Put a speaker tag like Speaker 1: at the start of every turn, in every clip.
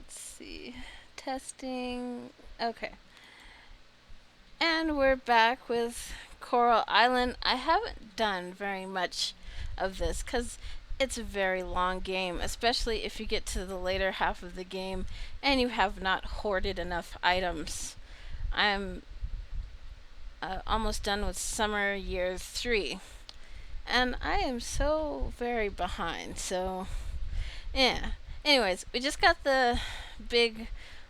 Speaker 1: let's see. Testing. Okay. And we're back with Coral Island. I haven't done very much of this because it's a very long game, especially if you get to the later half of the game and you have not hoarded enough items. I'm almost done with Summer Year 3, and I am so very behind. So, yeah. Anyways, we just got the big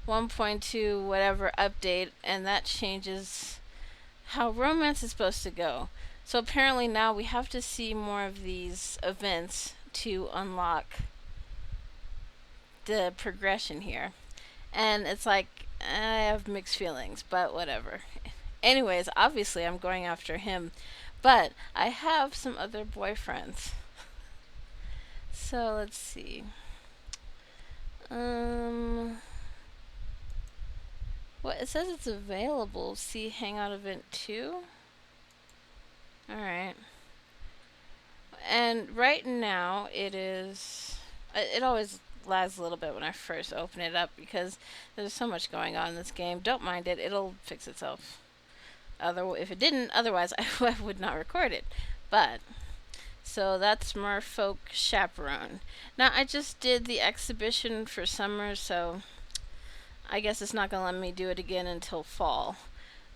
Speaker 1: 1.2 whatever update, and that changes how romance is supposed to go. So apparently now we have to see more of these events to unlock the progression here. And it's like, I have mixed feelings, but whatever. Anyways, obviously I'm going after him, but I have some other boyfriends. So let's see. Um, what it says it's available. See Hangout Event 2. All right. And right now it is. It always lags a little bit when I first open it up because there's so much going on in this game. Don't mind it; it'll fix itself. If it didn't, otherwise I would not record it. But so that's Merfolk Chaperone. Now I just did the exhibition for summer, so I guess it's not gonna let me do it again until fall.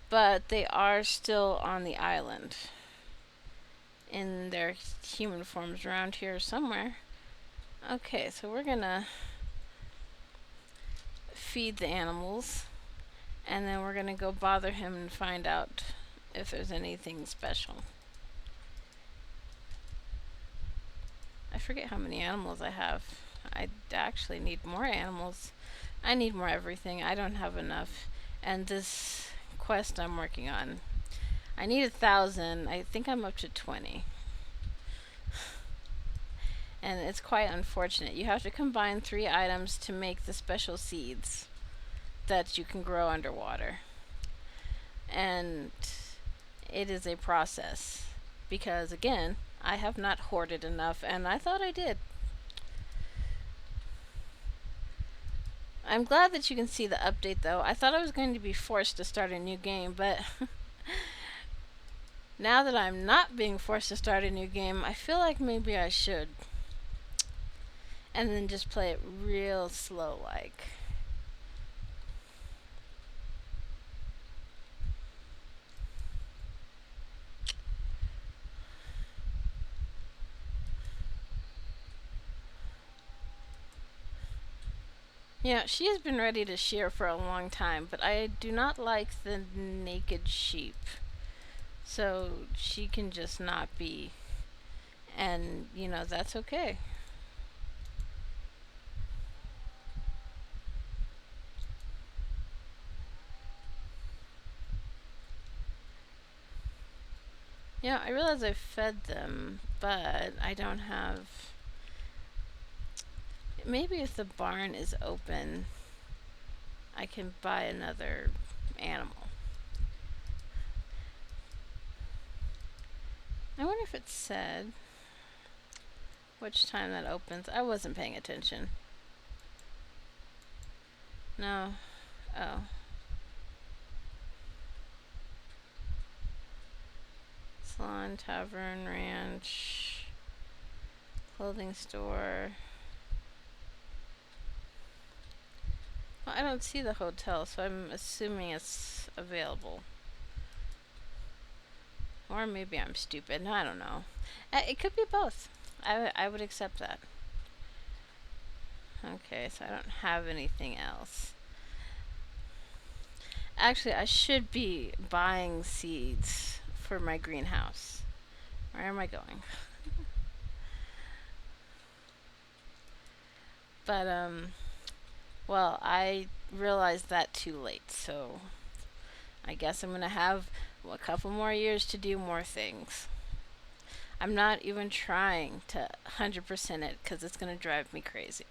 Speaker 1: But they are still on the island in their human forms around here somewhere. Okay, so we're gonna feed the animals, and then we're gonna go bother him and find out if there's anything special. I forget how many animals I have. I actually need more animals. I need more everything. I don't have enough. And this quest I'm working on, I need 1,000. I think I'm up to 20. And it's quite unfortunate. You have to combine 3 items to make the special seeds that you can grow underwater. And it is a process because, again, I have not hoarded enough, and I thought I did. I'm glad that you can see the update though. I thought I was going to be forced to start a new game, but now that I'm not being forced to start a new game, I feel like maybe I should. And then just play it real slow like. Yeah, she has been ready to shear for a long time, but I do not like the naked sheep. So she can just not be. And, that's okay. Yeah, I realize I fed them, but I don't have. Maybe if the barn is open, I can buy another animal. I wonder if it said which time that opens. I wasn't paying attention. No. Oh. Salon, tavern, ranch, clothing store. Well, I don't see the hotel, so I'm assuming it's available. Or maybe I'm stupid. I don't know. It could be both. I would accept that. Okay, so I don't have anything else. Actually, I should be buying seeds for my greenhouse. Where am I going? But, well, I realized that too late, so I guess I'm gonna have a couple more years to do more things. I'm not even trying to 100% it because it's gonna drive me crazy.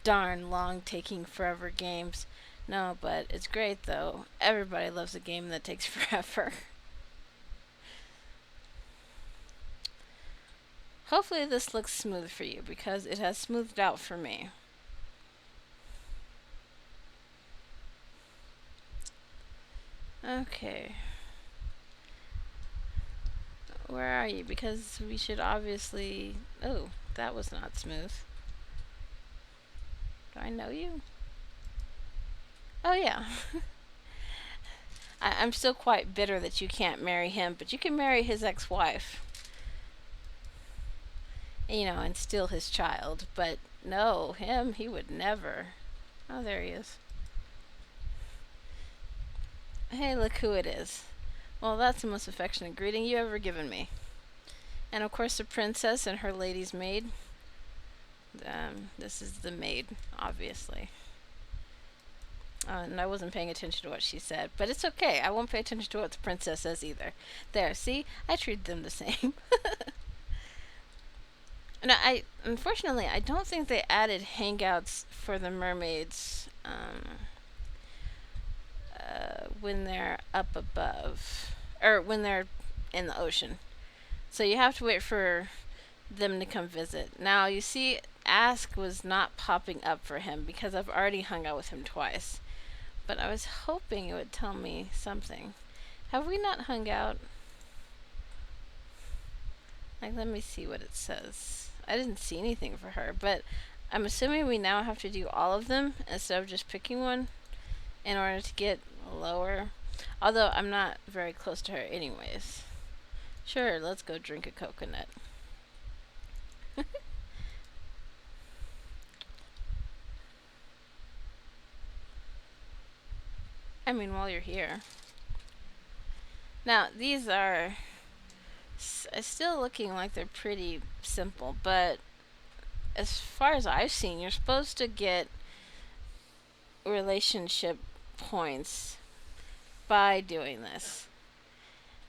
Speaker 1: Darn long taking forever games. No, but it's great though. Everybody loves a game that takes forever. Hopefully this looks smooth for you because it has smoothed out for me. Okay. Where are you? Because we should obviously. Oh, that was not smooth. Do I know you? Oh, yeah. I'm still quite bitter that you can't marry him, but you can marry his ex wife, and steal his child. But no, him, he would never. Oh, there he is. Hey, look who it is. Well, that's the most affectionate greeting you ever given me. And of course, the princess and her lady's maid. This is the maid, obviously. And I wasn't paying attention to what she said, but it's okay. I won't pay attention to what the princess says either. There, see, I treat them the same. And unfortunately, I don't think they added hangouts for the mermaids when they're up above, or when they're in the ocean. So you have to wait for them to come visit. Now, you see, Ask was not popping up for him because I've already hung out with him twice. But I was hoping it would tell me something. Have we not hung out? Like, let me see what it says. I didn't see anything for her, but I'm assuming we now have to do all of them instead of just picking one in order to get lower. Although I'm not very close to her anyways. Sure, let's go drink a coconut. I mean, while you're here. Now, these are still looking like they're pretty simple, but as far as I've seen, you're supposed to get relationship points by doing this.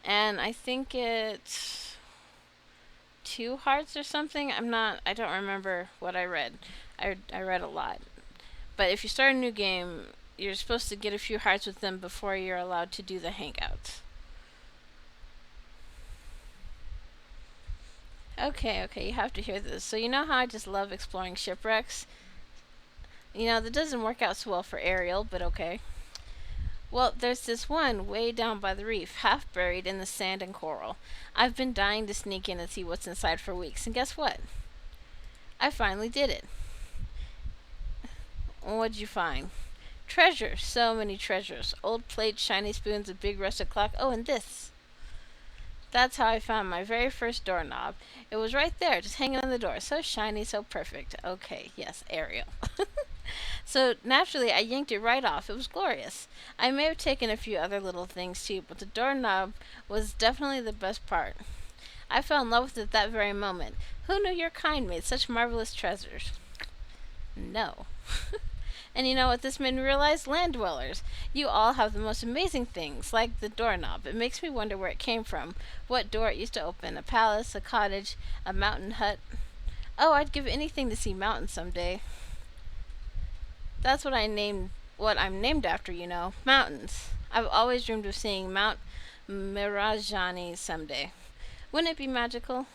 Speaker 1: And I think it's 2 hearts or something. I don't remember what I read. I read a lot. But if you start a new game, you're supposed to get a few hearts with them before you're allowed to do the hangouts. Okay, you have to hear this. So you know how I just love exploring shipwrecks? That doesn't work out so well for Ariel, but okay. Well, there's this one way down by the reef, half buried in the sand and coral. I've been dying to sneak in and see what's inside for weeks, and guess what? I finally did it. What'd you find? Treasure. So many treasures. Old plates, shiny spoons, a big rusted clock. Oh, and this. That's how I found my very first doorknob. It was right there, just hanging on the door. So shiny, so perfect. Okay, yes, Ariel. So naturally, I yanked it right off. It was glorious. I may have taken a few other little things too, but the doorknob was definitely the best part. I fell in love with it that very moment. Who knew your kind made such marvelous treasures? No. And you know what this made me realize? Land dwellers. You all have the most amazing things, like the doorknob. It makes me wonder where it came from. What door it used to open. A palace, a cottage, a mountain hut. Oh, I'd give anything to see mountains someday. That's what I'm named after, mountains. I've always dreamed of seeing Mount Mirajani someday. Wouldn't it be magical?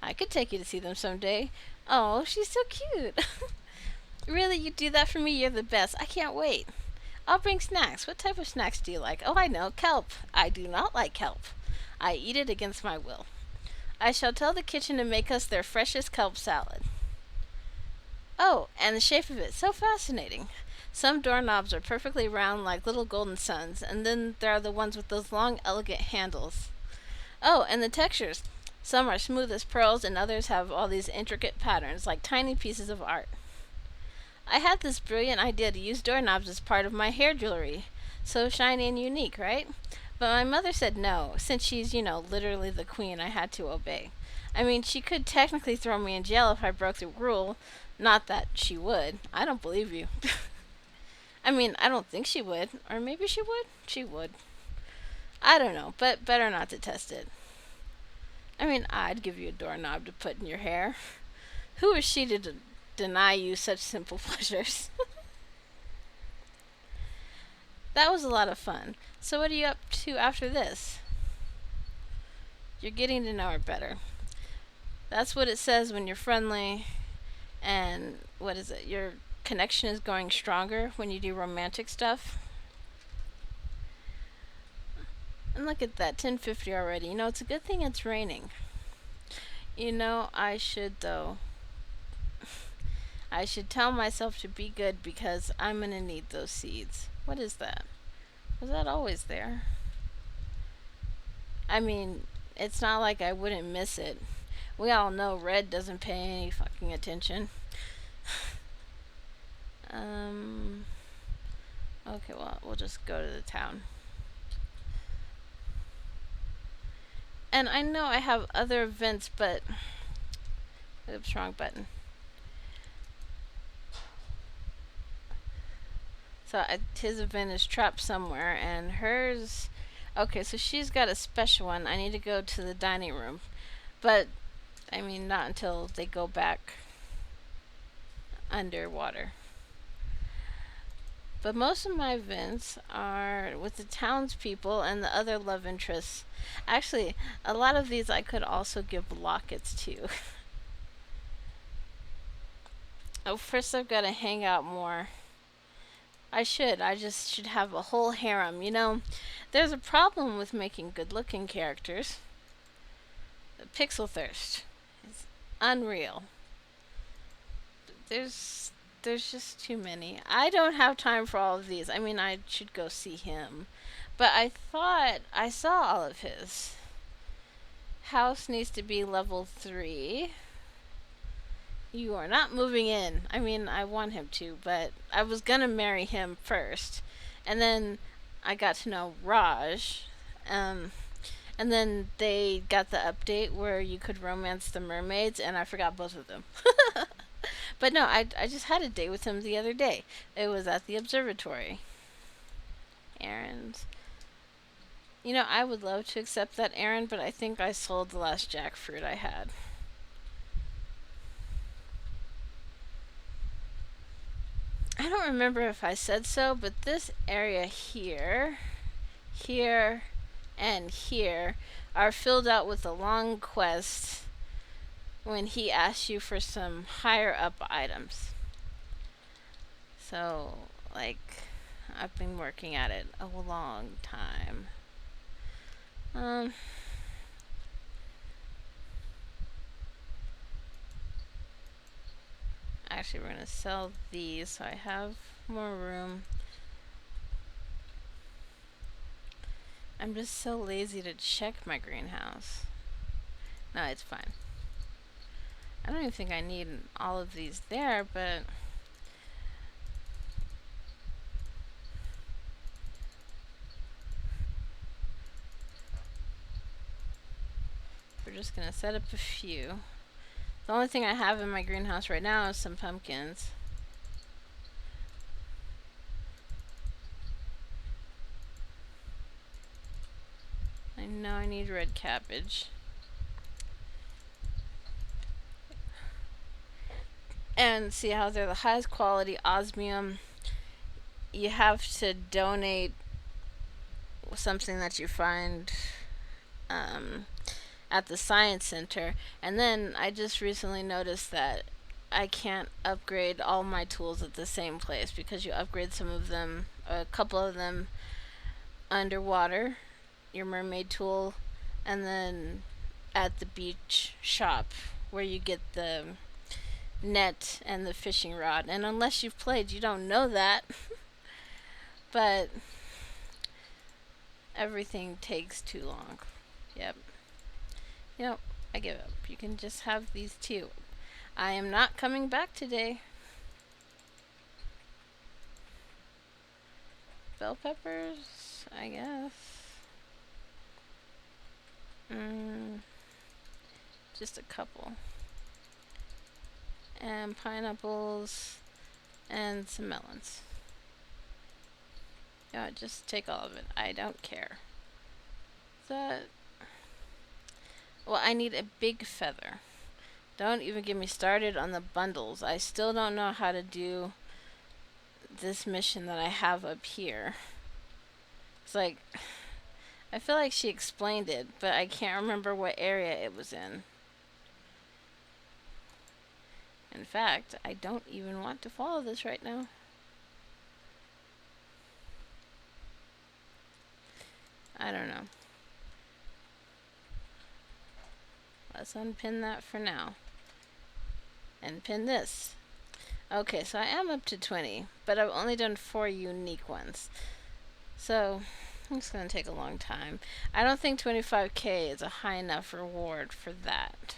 Speaker 1: I could take you to see them someday. Oh, she's so cute. Really, you do that for me? You're the best. I can't wait. I'll bring snacks. What type of snacks do you like? Oh, I know, kelp. I do not like kelp. I eat it against my will. I shall tell the kitchen to make us their freshest kelp salad. Oh, and the shape of it, so fascinating. Some doorknobs are perfectly round like little golden suns, and then there are the ones with those long, elegant handles. Oh, and the textures. Some are smooth as pearls, and others have all these intricate patterns, like tiny pieces of art. I had this brilliant idea to use doorknobs as part of my hair jewelry. So shiny and unique, right? But my mother said no, since she's, literally the queen. I had to obey. I mean, she could technically throw me in jail if I broke the rule. Not that she would. I don't believe you. I mean, I don't think she would. Or maybe she would? She would. I don't know, but better not to test it. I mean, I'd give you a doorknob to put in your hair. Who is she to deny you such simple pleasures? That was a lot of fun. So what are you up to after this? You're getting to know her better. That's what it says when you're friendly, and what is it? Your connection is going stronger when you do romantic stuff. And look at that, 10:50 already. You know, it's a good thing it's raining. You know, I should though. I should tell myself to be good because I'm gonna need those seeds. What is that? Was that always there? I mean, it's not like I wouldn't miss it. We all know Red doesn't pay any fucking attention. Um. Okay, well, we'll just go to the town. And I know I have other events, but. Oops, wrong button. So his event is trapped somewhere, and hers. Okay, so she's got a special one. I need to go to the dining room. But, I mean, not until they go back underwater. But most of my events are with the townspeople and the other love interests. Actually, a lot of these I could also give lockets to. Oh, first I've got to hang out more. I should. I just should have a whole harem. You know, there's a problem with making good looking characters. The pixel thirst is unreal. There's there's just too many. I don't have time for all of these. I mean, I should go see him. But I thought I saw all of his. House needs to be level 3. You are not moving in. I mean, I want him to, but I was gonna marry him first. And then I got to know Raj. Um, and then they got the update where you could romance the mermaids, and I forgot both of them. But no, I just had a date with him the other day. It was at the observatory. Errands. You know, I would love to accept that errand, but I think I sold the last jackfruit I had. I don't remember if I said so, but this area here, here, and here are filled out with a long quest when he asks you for some higher up items. So, like, I've been working at it a long time. Um, Actually, we're gonna sell these so I have more room. I'm just so lazy to check my greenhouse. No, it's fine. I don't even think I need all of these there, but we're just gonna set up a few. The only thing I have in my greenhouse right now is some pumpkins. I know I need red cabbage. And see how they're the highest quality osmium. You have to donate something that you find um, at the science center. And then I just recently noticed that I can't upgrade all my tools at the same place because you upgrade some of them, a couple of them underwater, your mermaid tool, and then at the beach shop where you get the net and the fishing rod. And unless you've played, you don't know that. But everything takes too long. Yep. Yep, I give up. You can just have these two. I am not coming back today. Bell peppers, I guess. Just a couple. And pineapples and some melons. Yeah, just take all of it. I don't care. That. Well, I need a big feather. Don't even get me started on the bundles. I still don't know how to do this mission that I have up here. It's like, I feel like she explained it, but I can't remember what area it was in. In fact, I don't even want to follow this right now. I don't know. Let's unpin that for now. And pin this. Okay, so I am up to 20, but I've only done 4 unique ones. So, it's going to take a long time. I don't think 25k is a high enough reward for that.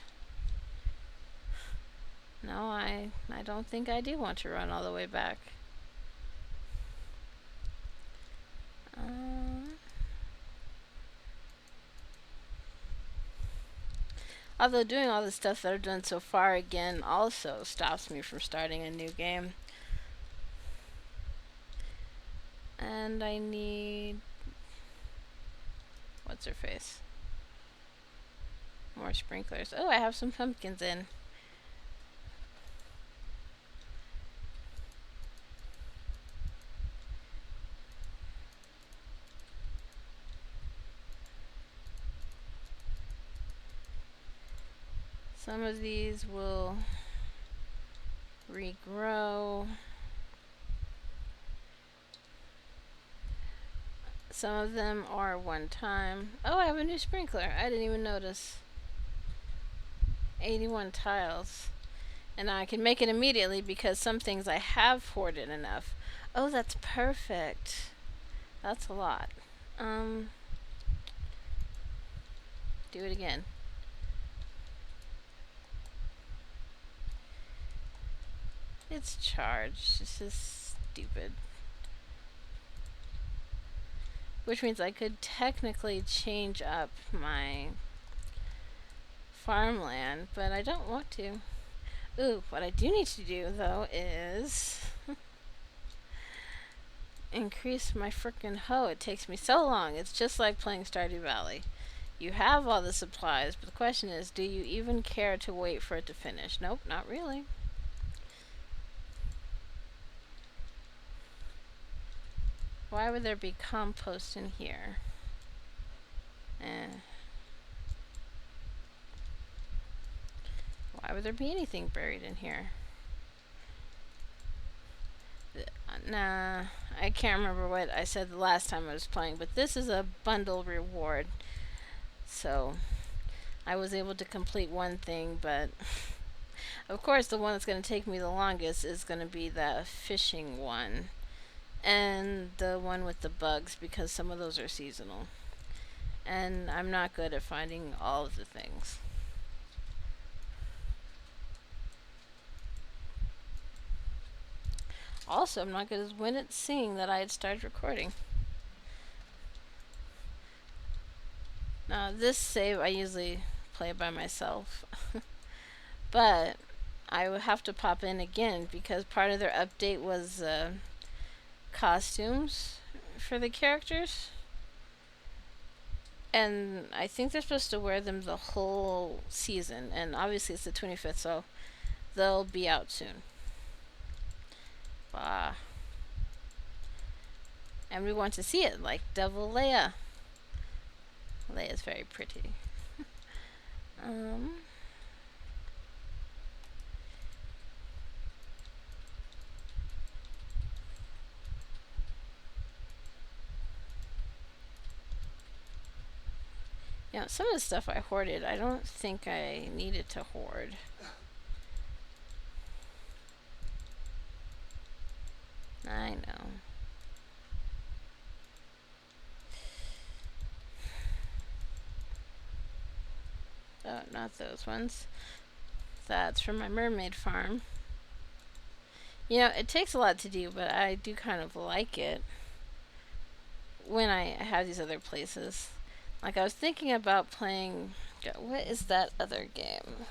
Speaker 1: No, I don't think I do want to run all the way back. Although doing all the stuff that I've done so far again also stops me from starting a new game. And I need... what's her face? More sprinklers. Oh, I have some pumpkins in. Some of these will regrow. Some of them are one time. Oh, I have a new sprinkler. I didn't even notice. 81 tiles. And I can make it immediately because some things I have hoarded enough. Oh, that's perfect. That's a lot. Do it again. It's charged. This is stupid. Which means I could technically change up my farmland, but I don't want to. Ooh, what I do need to do, though, is increase my frickin' hoe. It takes me so long. It's just like playing Stardew Valley. You have all the supplies, but the question is, do you even care to wait for it to finish? Nope, not really. Why would there be compost in here? Why would there be anything buried in here? Nah, I can't remember what I said the last time I was playing, but this is a bundle reward. So, I was able to complete one thing, but of course the one that's going to take me the longest is going to be the fishing one. And the one with the bugs, because some of those are seasonal. And I'm not good at finding all of the things. Also, I'm not good as when it's seeing that I had started recording. Now, this save I usually play by myself. But I would have to pop in again because part of their update was costumes for the characters. And I think they're supposed to wear them the whole season. And obviously it's the 25th, so they'll be out soon. And we want to see it, like Devil Leia. Leia's very pretty. Yeah, some of the stuff I hoarded, I don't think I needed to hoard. I know. Oh, not those ones. That's from my mermaid farm. You know, it takes a lot to do, but I do kind of like it when I have these other places. Like, I was thinking about playing... what is that other game?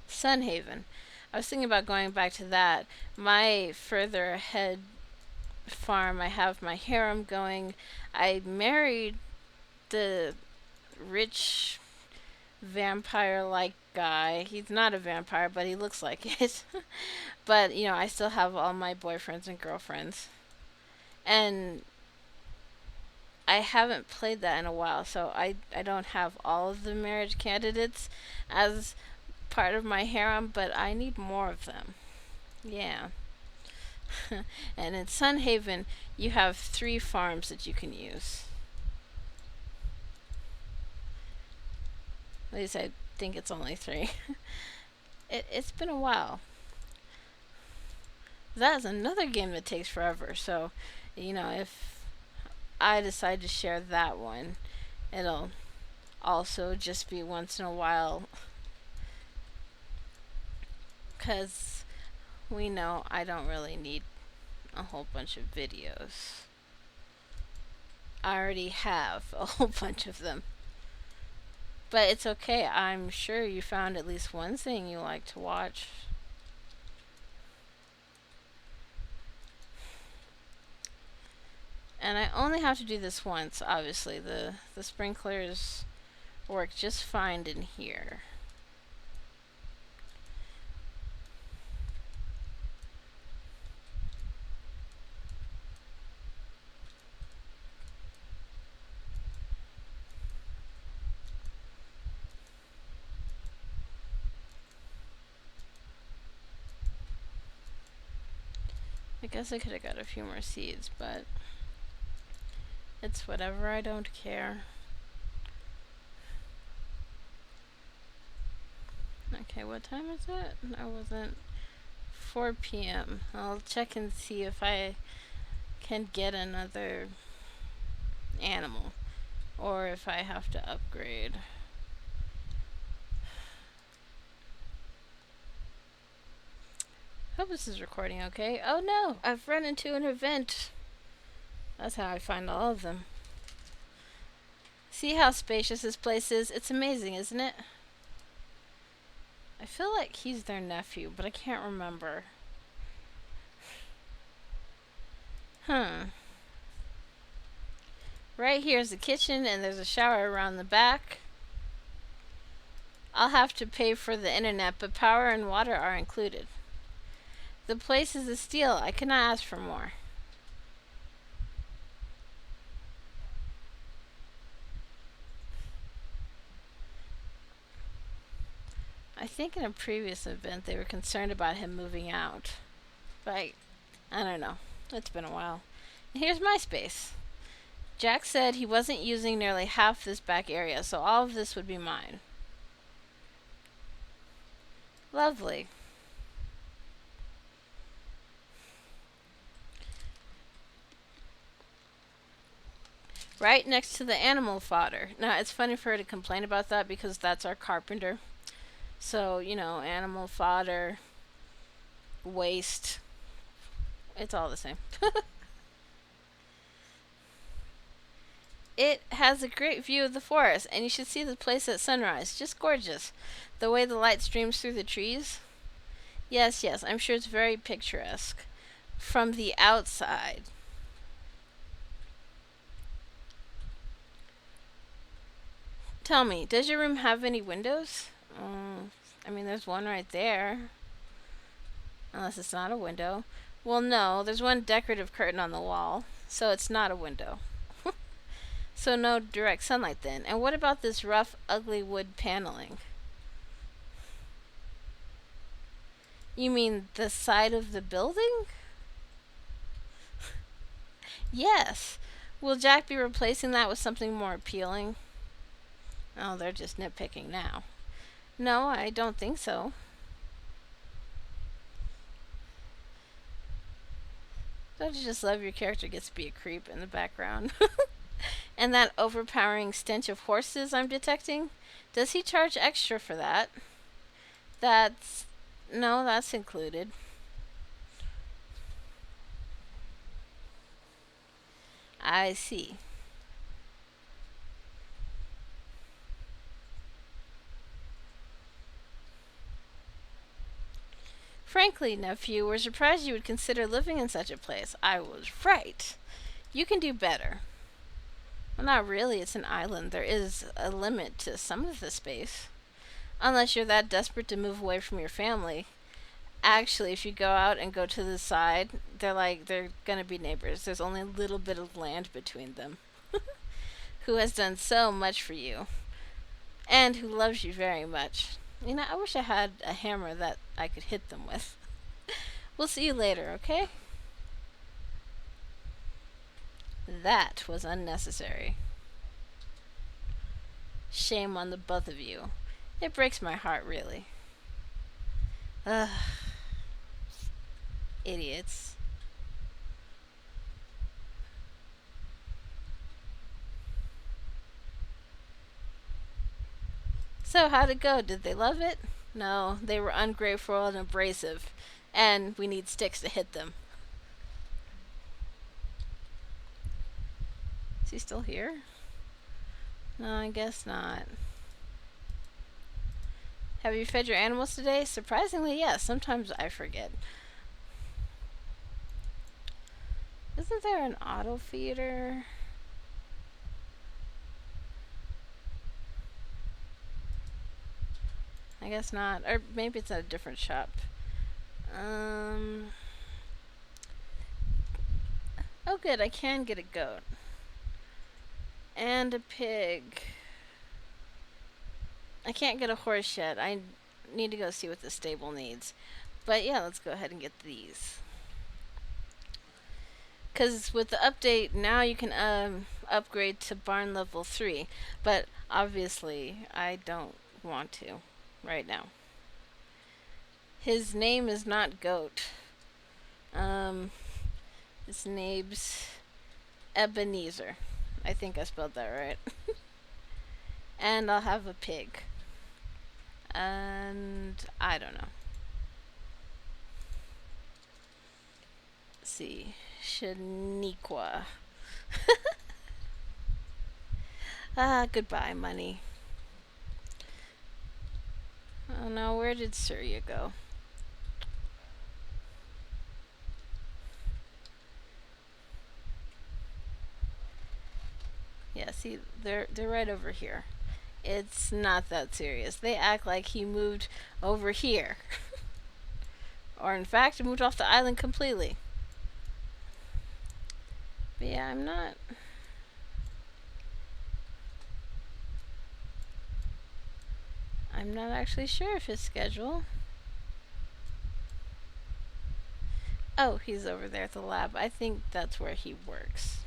Speaker 1: Sunhaven. I was thinking about going back to that. My further ahead farm, I have my harem going. I married the rich vampire-like guy. He's not a vampire, but he looks like it. But, you know, I still have all my boyfriends and girlfriends. And I haven't played that in a while, so I don't have all of the marriage candidates as part of my harem, but I need more of them. Yeah. And in Sunhaven, you have 3 farms that you can use. At least I think it's only 3. It's been a while. That is another game that takes forever. So, if I decide to share that one, it'll also just be once in a while. Because we know I don't really need a whole bunch of videos. I already have a whole bunch of them. But it's okay. I'm sure you found at least one thing you like to watch. And I only have to do this once, obviously. The sprinklers work just fine in here. I guess I could have got a few more seeds, but it's whatever, I don't care. Okay, what time is it? I wasn't... 4 p.m. I'll check and see if I can get another animal, or if I have to upgrade. Hope this is recording okay. Oh no, I've run into an event. That's how I find all of them. See how spacious this place is? It's amazing, isn't it? I feel like he's their nephew, but I can't remember. Right here's the kitchen, and there's a shower around the back. I'll have to pay for the internet, but power and water are included. The place is a steal. I could not ask for more. I think in a previous event they were concerned about him moving out. But I don't know. It's been a while. And here's my space. Jack said he wasn't using nearly half this back area, so all of this would be mine. Lovely. Right next to the animal fodder. Now, it's funny for her to complain about that because that's our carpenter. So, animal fodder, waste, it's all the same. It has a great view of the forest, and you should see the place at sunrise. Just gorgeous. The way the light streams through the trees. Yes, I'm sure it's very picturesque. From the outside. Tell me, does your room have any windows? There's one right there. Unless it's not a window. Well, no, there's one decorative curtain on the wall, so it's not a window. So no direct sunlight then. And what about this rough, ugly wood paneling? You mean the side of the building? Yes. Will Jack be replacing that with something more appealing? Oh, they're just nitpicking now. No, I don't think so. Don't you just love your character gets to be a creep in the background? And that overpowering stench of horses I'm detecting? Does he charge extra for that? No, that's included. I see. Frankly, nephew, we're surprised you would consider living in such a place. I was right. You can do better. Well, not really. It's an island. There is a limit to some of the space. Unless you're that desperate to move away from your family. Actually, if you go out and go to the side, they're gonna be neighbors. There's only a little bit of land between them. Who has done so much for you. And who loves you very much. I wish I had a hammer that I could hit them with. We'll see you later, okay? That was unnecessary. Shame on the both of you. It breaks my heart, really. Ugh, idiots. So, how'd it go? Did they love it? No, they were ungrateful and abrasive, and we need sticks to hit them. Is he still here? No, I guess not. Have you fed your animals today? Surprisingly, yes. Sometimes I forget. Isn't there an auto feeder? I guess not. Or maybe it's at a different shop. Um. Oh, good. I can get a goat. And a pig. I can't get a horse yet. I need to go see what the stable needs. But yeah, let's go ahead and get these. Because with the update, now you can upgrade to barn level 3. But obviously, I don't want to right now. His name is not Goat. Um, his name's Ebenezer. I think I spelled that right. And I'll have a pig. And I don't know. Let's see. Shaniqua. Goodbye, money. Oh no, where did Surya go? Yeah, see, they're right over here. It's not that serious. They act like he moved over here. Or in fact, moved off the island completely. But yeah, I'm not actually sure of his schedule. Oh, he's over there at the lab. I think that's where he works.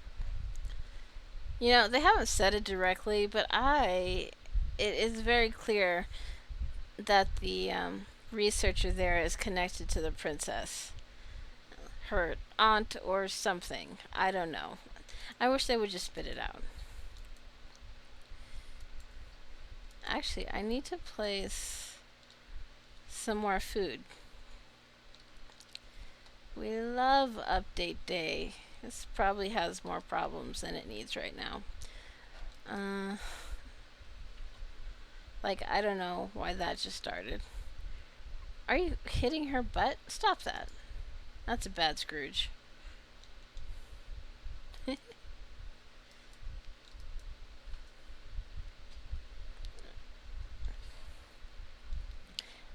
Speaker 1: You know, they haven't said it directly, but it is very clear that the researcher there is connected to the princess. Her aunt or something. I don't know. I wish they would just spit it out. Actually, I need to place some more food. We love update day. This probably has more problems than it needs right now. Uh, like, I don't know why that just started. Are you hitting her butt? Stop that. That's a bad Scrooge.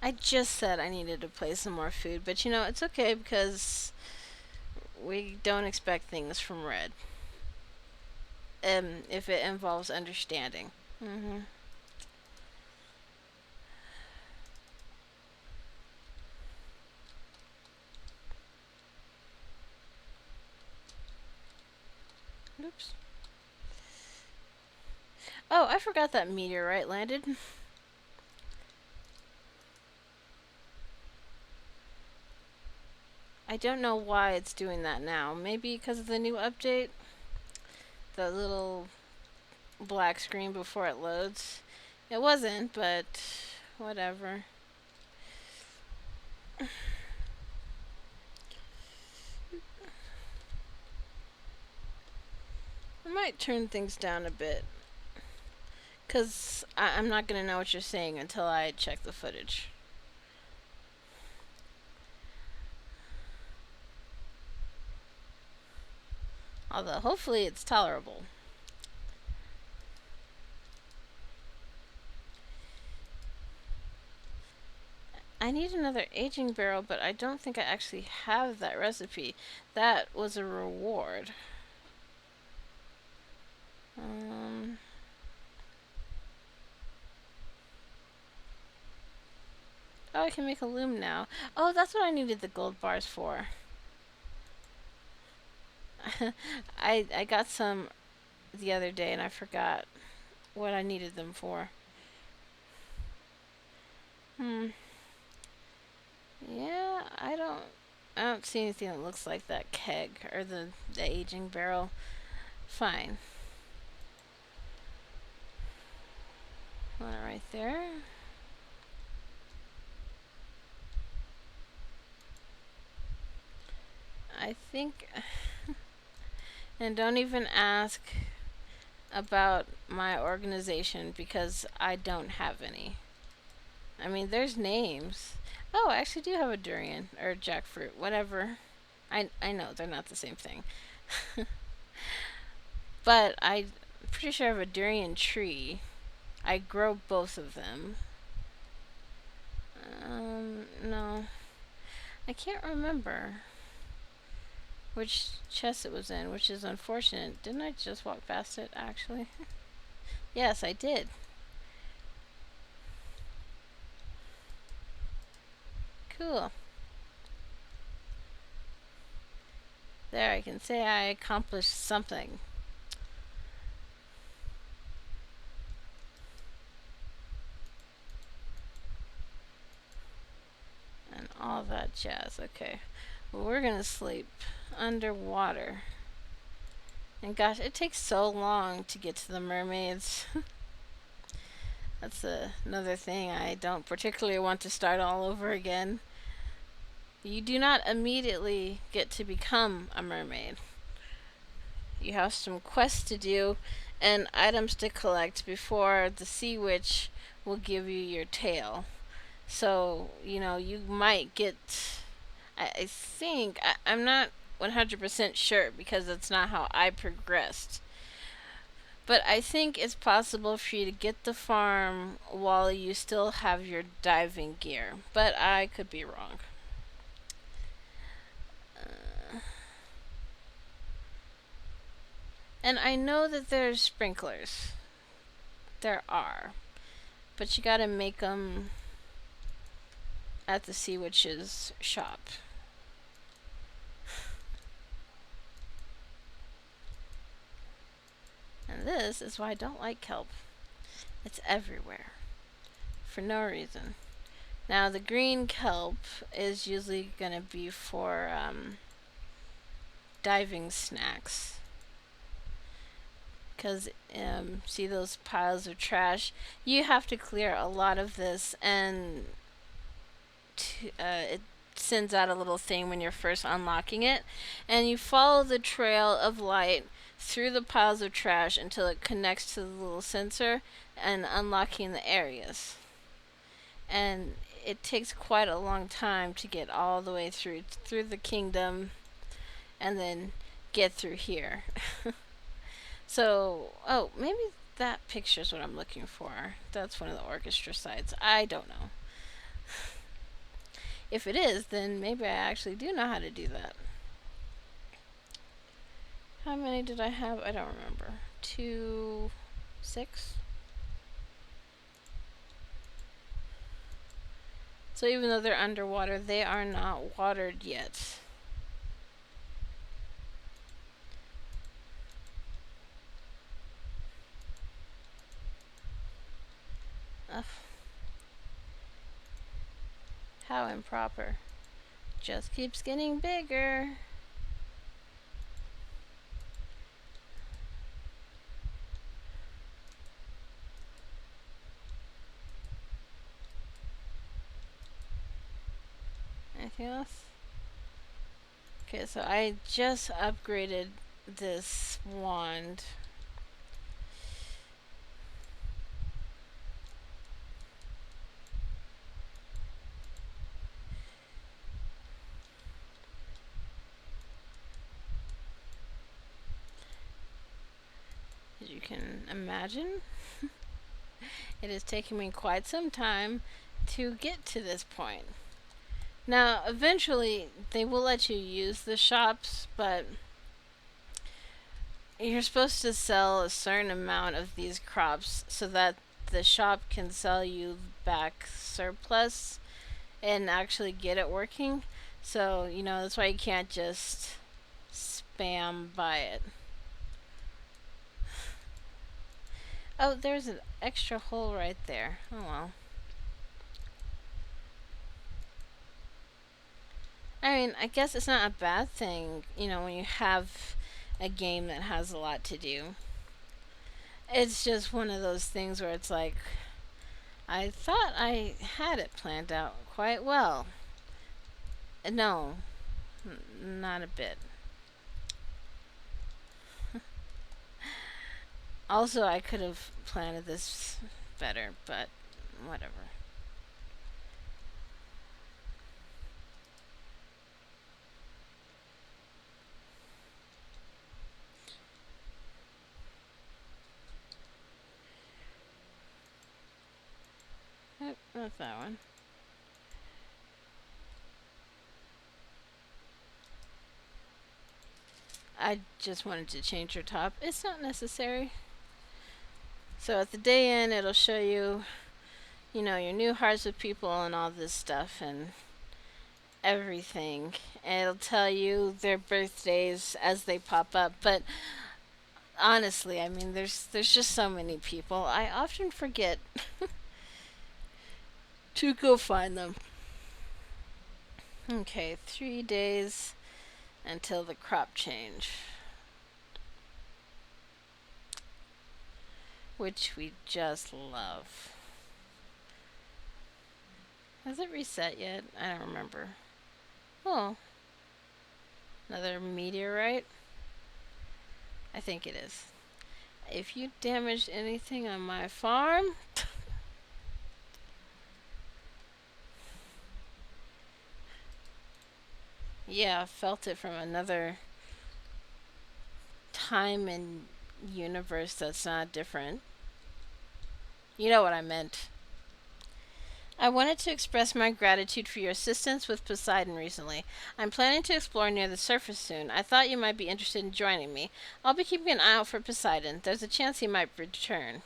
Speaker 1: I just said I needed to play some more food, but you know, it's okay because we don't expect things from Red. If it involves understanding. Mm-hmm. Oops. Oh, I forgot that meteorite landed. I don't know why it's doing that now. Maybe because of the new update? The little black screen before it loads. It wasn't, but whatever. I might turn things down a bit. Because I'm not going to know what you're saying until I check the footage. Although, hopefully, it's tolerable. I need another aging barrel, but I don't think I actually have that recipe. That was a reward. Um, oh, I can make a loom now. Oh, that's what I needed the gold bars for. I got some the other day and I forgot what I needed them for. Hmm. Yeah, I don't see anything that looks like that keg or the aging barrel. Fine. One right there. I think, and don't even ask about my organization because I don't have any. I mean, there's names. Oh, I actually do have a durian or jackfruit, whatever. I know they're not the same thing, but I'm pretty sure I have a durian tree. I grow both of them. No, I can't remember which chest it was in, which is unfortunate. Didn't I just walk past it, actually? Yes, I did. Cool. There, I can say I accomplished something. And all that jazz. Okay. Well, we're gonna sleep underwater. And gosh, it takes so long to get to the mermaids. That's another thing I don't particularly want to start all over again. You do not immediately get to become a mermaid. You have some quests to do and items to collect before the sea witch will give you your tail. So, you might get. I think. I'm not 100% sure because that's not how I progressed. But I think it's possible for you to get the farm while you still have your diving gear. But I could be wrong. Uh, and I know that there's sprinklers. There are. But you gotta make them at the Sea Witch's shop. And this is why I don't like kelp. It's everywhere. For no reason. Now, the green kelp is usually going to be for diving snacks. Because, see those piles of trash? You have to clear a lot of this, and it sends out a little thing when you're first unlocking it. And you follow the trail of light through the piles of trash until it connects to the little sensor and unlocking the areas. And it takes quite a long time to get all the way through the kingdom and then get through here. So, oh, maybe that picture's what I'm looking for. That's one of the orchestra sites. I don't know. If it is, then maybe I actually do know how to do that. How many did I have? I don't remember. 2, 6? So even though they're underwater, they are not watered yet. Ugh. How improper. Just keeps getting bigger. Anything else? Okay, so I just upgraded this wand. As you can imagine, it has taken me quite some time to get to this point. Now, eventually, they will let you use the shops, but you're supposed to sell a certain amount of these crops so that the shop can sell you back surplus and actually get it working. So, that's why you can't just spam buy it. Oh, there's an extra hole right there. Oh well. I mean, I guess it's not a bad thing, when you have a game that has a lot to do. It's just one of those things where it's like, I thought I had it planned out quite well. No, not a bit. Also, I could have planned this better, but whatever. Nope, not that one. I just wanted to change your top. It's not necessary. So at the day end, it'll show you, your new hearts with people and all this stuff and everything. And it'll tell you their birthdays as they pop up. But honestly, I mean, there's just so many people. I often forget to go find them. Okay, 3 days until the crop change, which we just love. Has it reset yet? I don't remember. Oh, another meteorite? I think it is. If you damaged anything on my farm, yeah, felt it from another time and universe that's not different. You know what I meant. I wanted to express my gratitude for your assistance with Poseidon recently. I'm planning to explore near the surface soon. I thought you might be interested in joining me. I'll be keeping an eye out for Poseidon. There's a chance he might return.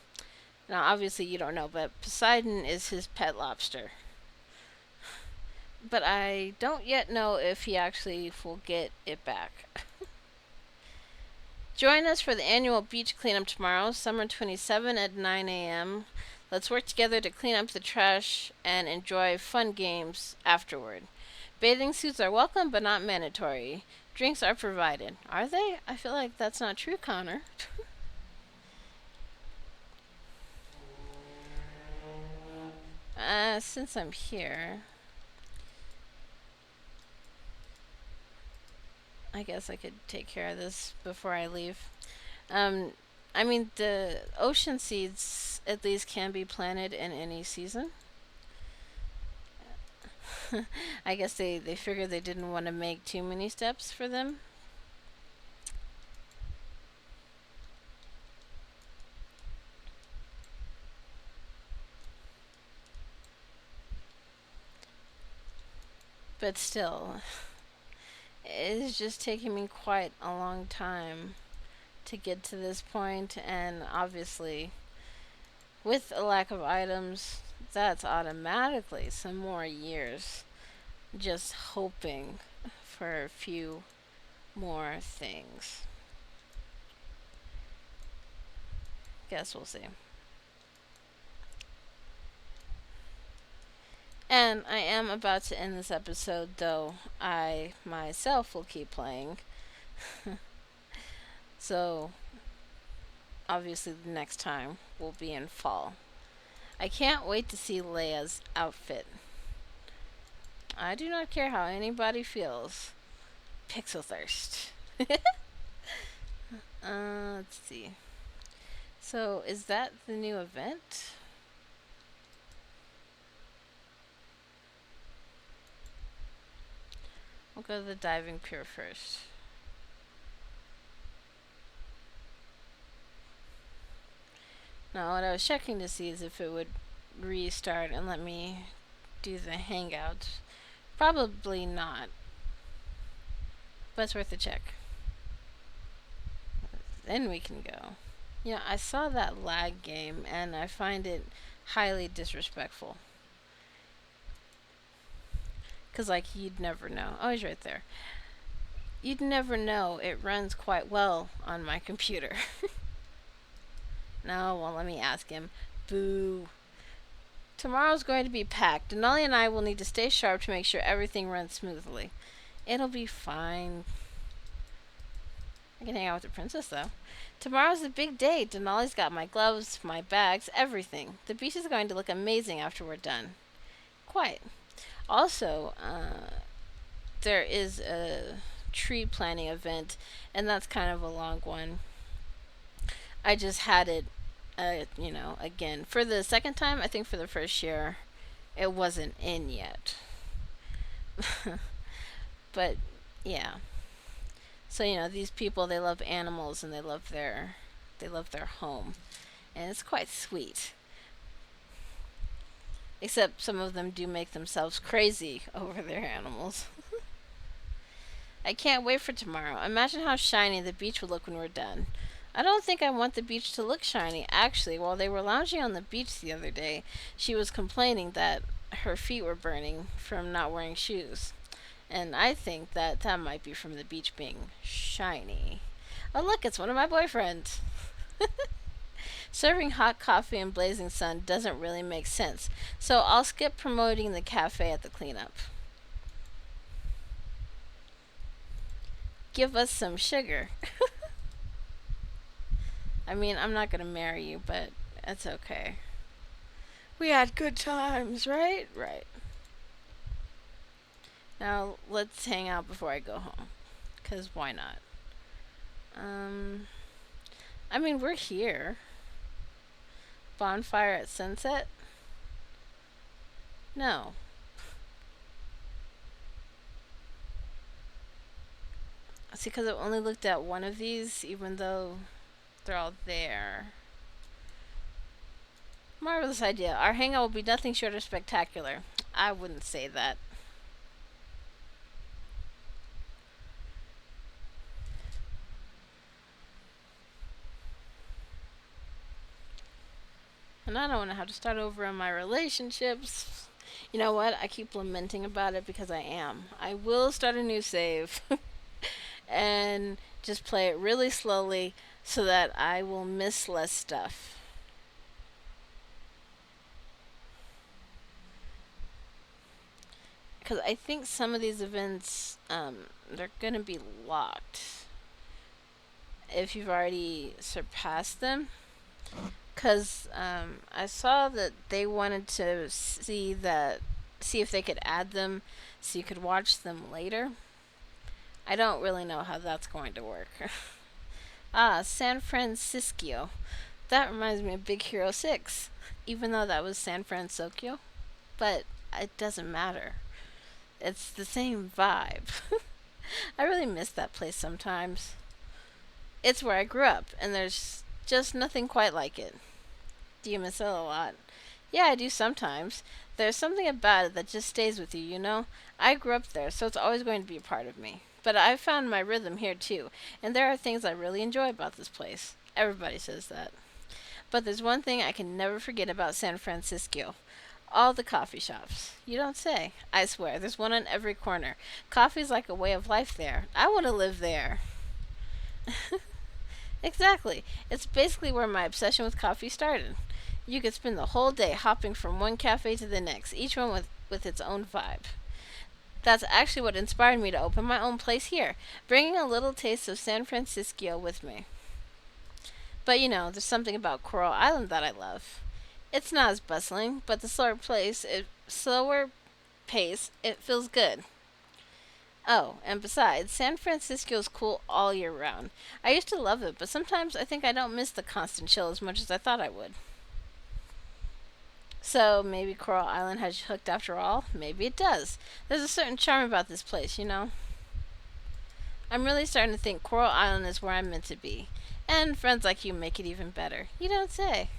Speaker 1: Now, obviously, you don't know, but Poseidon is his pet lobster. But I don't yet know if he actually will get it back. Join us for the annual beach cleanup tomorrow, summer 27 at 9 a.m. Let's work together to clean up the trash and enjoy fun games afterward. Bathing suits are welcome but not mandatory. Drinks are provided. Are they? I feel like that's not true, Connor. Since I'm here, I guess I could take care of this before I leave. Um, I mean, the ocean seeds at least can be planted in any season. I guess they figured they didn't want to make too many steps for them. But still, it is just taking me quite a long time to get to this point, and obviously, with a lack of items, that's automatically some more years just hoping for a few more things. Guess we'll see. And I am about to end this episode, though I myself will keep playing. So, obviously, the next time will be in fall. I can't wait to see Leia's outfit. I do not care how anybody feels. Pixel thirst. Let's see. So, is that the new event? We'll go to the diving pier first. Now, what I was checking to see is if it would restart and let me do the hangout. Probably not, but it's worth a check. Then we can go. I saw that lag game and I find it highly disrespectful. Because, like, you'd never know. Oh, he's right there. You'd never know. It runs quite well on my computer. No, well, let me ask him. Boo. Tomorrow's going to be packed. Denali and I will need to stay sharp to make sure everything runs smoothly. It'll be fine. I can hang out with the princess though. Tomorrow's the big day. Denali's got my gloves, my bags, everything. The beach is going to look amazing after we're done. Quite. Also, there is a tree planting event, and that's kind of a long one. I just had it, again for the second time. I think for the first year, it wasn't in yet. But yeah, so these people, they love animals and they love their home, and it's quite sweet. Except some of them do make themselves crazy over their animals. I can't wait for tomorrow. Imagine how shiny the beach will look when we're done. I don't think I want the beach to look shiny. Actually, while they were lounging on the beach the other day, she was complaining that her feet were burning from not wearing shoes. And I think that that might be from the beach being shiny. Oh, look, it's one of my boyfriends. Serving hot coffee in blazing sun doesn't really make sense, so I'll skip promoting the cafe at the cleanup. Give us some sugar. I mean, I'm not gonna marry you, but it's okay. We had good times, right? Right. Now let's hang out before I go home. Cause why not? Um, I mean, we're here. Bonfire at sunset? No. See, because I've only looked at one of these, even though they're all there. Marvelous idea. Our hangout will be nothing short of spectacular. I wouldn't say that. And I don't want to have to start over on my relationships. You know what? I keep lamenting about it because I am. I will start a new save and just play it really slowly so that I will miss less stuff. Because I think some of these events, they're going to be locked if you've already surpassed them. Because I saw that they wanted to see if they could add them so you could watch them later. I don't really know how that's going to work. Ah, San Francisco. That reminds me of Big Hero 6, even though that was San Francisco. But it doesn't matter. It's the same vibe. I really miss that place sometimes. It's where I grew up, and there's just nothing quite like it. Do you miss it a lot? Yeah, I do sometimes. There's something about it that just stays with you. I grew up there, so it's always going to be a part of me. But I've found my rhythm here too, and there are things I really enjoy about this place. Everybody says that. But there's one thing I can never forget about San Francisco. All the coffee shops. You don't say. I swear, there's one on every corner. Coffee's like a way of life there. I want to live there. Exactly. It's basically where my obsession with coffee started. You could spend the whole day hopping from one cafe to the next, each one with its own vibe. That's actually what inspired me to open my own place here, bringing a little taste of San Francisco with me. But there's something about Coral Island that I love. It's not as bustling, but the slower pace, it feels good. Oh, and besides, San Francisco's cool all year round. I used to love it, but sometimes I think I don't miss the constant chill as much as I thought I would. So maybe Coral Island has you hooked after all? Maybe it does. There's a certain charm about this place. I'm really starting to think Coral Island is where I'm meant to be. And friends like you make it even better. You don't say.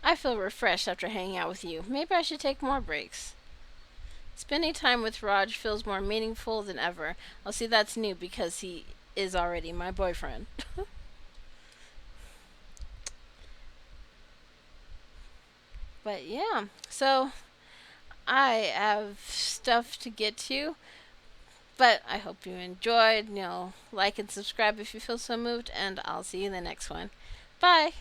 Speaker 1: I feel refreshed after hanging out with you. Maybe I should take more breaks. Spending time with Raj feels more meaningful than ever. I'll see that's new because he is already my boyfriend. But yeah, so I have stuff to get to, but I hope you enjoyed. Like and subscribe if you feel so moved, and I'll see you in the next one. Bye.